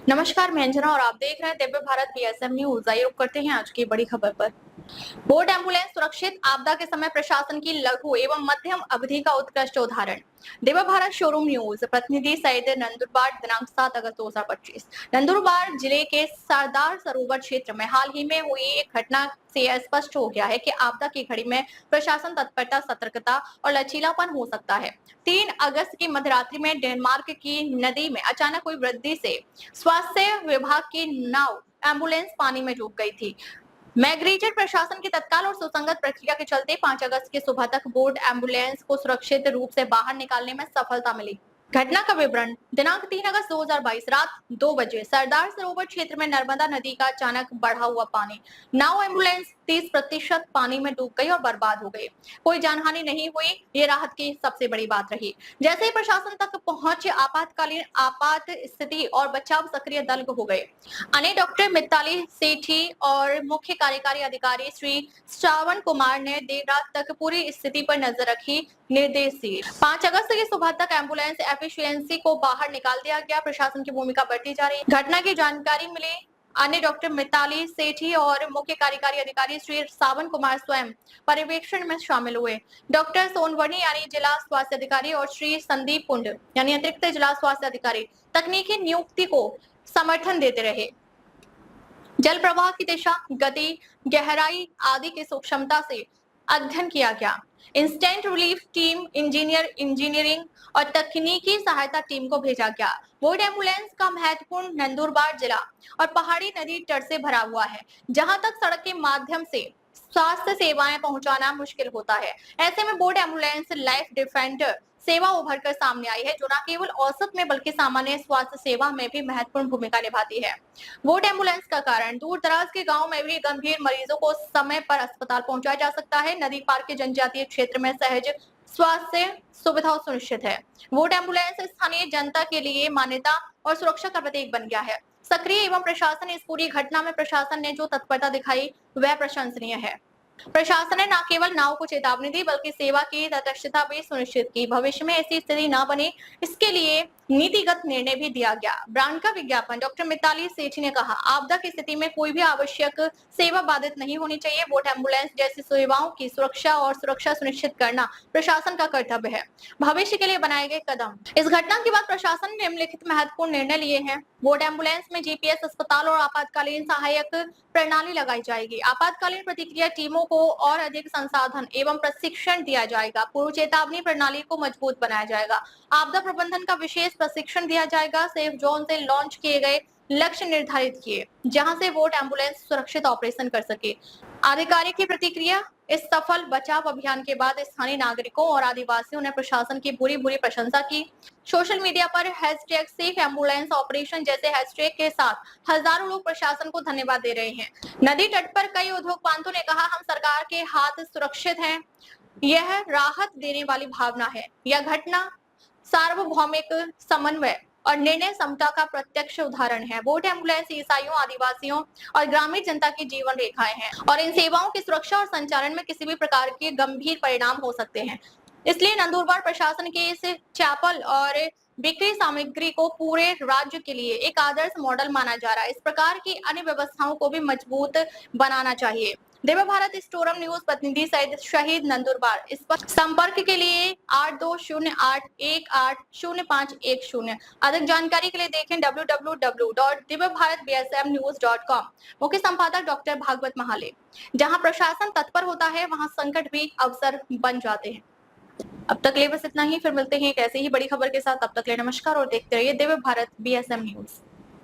नमस्कार, मैं अंजना और आप देख रहे हैं दिव्य भारत बीएसएम न्यूज। आइए रुक करते हैं आज की बड़ी खबर पर। बोट एम्बुलेंस सुरक्षित आपदा के समय प्रशासन की लघु एवं मध्यम अवधि का उत्कृष्ट उदाहरण। दिव्य भारत शोरूम न्यूज प्रतिनिधि सहित नंदुरबार दिनांक 7 अगस्त 2025। नंदुरबार जिले के सरदार सरोवर क्षेत्र में हाल ही में हुई एक घटना से स्पष्ट हो गया है कि आपदा की घड़ी में प्रशासन तत्परता, सतर्कता और लचीलापन हो सकता है। 3 अगस्त की मध्यरात्रि में डेनमार्क की नदी में अचानक हुई वृद्धि से स्वास्थ्य विभाग की नाव एम्बुलेंस पानी में डूब गई थी। मैग्रीजेट प्रशासन की तत्काल और सुसंगत प्रक्रिया के चलते 5 अगस्त की सुबह तक बोर्ड एम्बुलेंस को सुरक्षित रूप से बाहर निकालने में सफलता मिली। घटना का विवरण। दिनांक 3 अगस्त 2022 रात 2 बजे सरदार सरोवर क्षेत्र में नर्मदा नदी का अचानक बढ़ा हुआ पानी, नाव एम्बुलेंस 30% पानी में डूब गई और बर्बाद हो गई। कोई जानहानि नहीं हुई, ये राहत की सबसे बड़ी बात रही। जैसे ही प्रशासन तक पहुंचे आपातकालीन आपात स्थिति और बचाव सक्रिय दल हो गए। अने डॉक्टर मिताली सेठी और मुख्य कार्यकारी अधिकारी श्री श्रावण कुमार ने देर रात तक पूरी स्थिति पर नजर रखी, निर्देश दिए। 5 अगस्त की सुबह तक एम्बुलेंस एफिशिएंसी को बाहर निकाल दिया गया। प्रशासन की भूमिका बढ़ती जा रही है। घटना की जानकारी मिली अन्य डॉक्टर मिताली सेठी और मुख्य कार्यकारी अधिकारी श्री सावन कुमार स्वयं पर्यवेक्षण में शामिल हुए। डॉक्टर सोनवर्णी यानी जिला स्वास्थ्य अधिकारी और श्री संदीप कुंड यानी अतिरिक्त जिला स्वास्थ्य अधिकारी तकनीकी नियुक्ति को समर्थन देते रहे। जल प्रवाह की दिशा, गति, गहराई आदि की सूक्ष्मता से अध्ययन किया गया। इंस्टेंट रिलीफ टीम, इंजीनियरिंग और तकनीकी सहायता टीम को भेजा गया। बोट एम्बुलेंस का महत्वपूर्ण नंदुरबार जिला और पहाड़ी नदी तट से भरा हुआ है, जहां तक सड़क के माध्यम से स्वास्थ्य सेवाएं पहुंचाना मुश्किल होता है। ऐसे में बोट एम्बुलेंस लाइफ डिफेंडर सेवा उभर कर सामने आई है, जो न केवल औसत में बल्कि सामान्य स्वास्थ्य सेवा में भी महत्वपूर्ण भूमिका निभाती है। बोट एम्बुलेंस का कारण, दूर दराज के गांव में भी गंभीर मरीजों को समय पर अस्पताल पहुंचाया जा सकता है। नदी पार के जनजातीय क्षेत्र में सहज स्वास्थ्य सुविधा सुनिश्चित है। बोट एम्बुलेंस स्थानीय जनता के लिए मान्यता और सुरक्षा का प्रतीक बन गया है। सक्रिय एवं प्रशासन, इस पूरी घटना में प्रशासन ने जो तत्परता दिखाई वह प्रशंसनीय है। प्रशासन ने न केवल नाव को चेतावनी दी बल्कि सेवा की तटस्थता भी सुनिश्चित की। भविष्य में ऐसी स्थिति न बने, इसके लिए नीतिगत निर्णय भी दिया गया। ब्रांड का विज्ञापन। डॉक्टर मिताली सेठी ने कहा, आपदा की स्थिति में कोई भी आवश्यक सेवा बाधित नहीं होनी चाहिए। बोट एम्बुलेंस जैसी सेवाओं की सुरक्षा सुनिश्चित करना प्रशासन का कर्तव्य है। भविष्य के लिए बनाए गए कदम। इस घटना के बाद प्रशासन ने निम्नलिखित महत्वपूर्ण निर्णय लिए हैं। बोट एम्बुलेंस में जीपीएस, अस्पताल और आपातकालीन सहायक प्रणाली लगाई जाएगी। आपातकालीन प्रतिक्रिया टीमों को और अधिक संसाधन एवं प्रशिक्षण दिया जाएगा। पूर्व चेतावनी प्रणाली को मजबूत बनाया जाएगा। आपदा प्रबंधन का विशेष प्रशिक्षण दिया जाएगा। सेफ जोन से लॉन्च किए गए लक्ष्य निर्धारित किए, जहां से बोट एम्बुलेंस सुरक्षित ऑपरेशन कर सके। आधिकारिक की प्रतिक्रिया। इस सफल बचाव अभियान के बाद स्थानीय नागरिकों और आदिवासियों ने प्रशासन की भूरी प्रशंसा की। सोशल मीडिया पर हैशटैग सेफ एम्बुलेंस ऑपरेशन जैसे हैशटैग के साथ हजारों लोग प्रशासन को धन्यवाद दे रहे हैं। नदी तट पर कई उद्योगपतियों ने कहा, हम सरकार के हाथ सुरक्षित हैं। यह राहत देने वाली भावना है। यह घटना सार्वभौमिक समन्वय और निर्णय क्षमता का प्रत्यक्ष उदाहरण है। बोट एम्बुलेंस ईसाइयों, आदिवासियों और ग्रामीण जनता की जीवन रेखाएं हैं और इन सेवाओं की सुरक्षा और संचालन में किसी भी प्रकार के गंभीर परिणाम हो सकते हैं। इसलिए नंदुरबार प्रशासन के इस चैपल और बिक्री सामग्री को पूरे राज्य के लिए एक आदर्श मॉडल माना जा रहा है। इस प्रकार की अन्य व्यवस्थाओं को भी मजबूत बनाना चाहिए। दिव्य भारत स्टोरम न्यूज प्रतिनिधि सहित शहीद नंदुरबार। इस पर संपर्क के लिए 8208180510। अधिक जानकारी के लिए देखें www.divyabharatbsmnews.com। मुख्य संपादक डॉक्टर भागवत महाले। जहां प्रशासन तत्पर होता है, वहां संकट भी अवसर बन जाते हैं। अब तक ले बस इतना ही, फिर मिलते हैं एक ऐसे ही बड़ी खबर के साथ। तब तक ले नमस्कार और देखते रहिए दिव्य भारत बीएसएम न्यूज।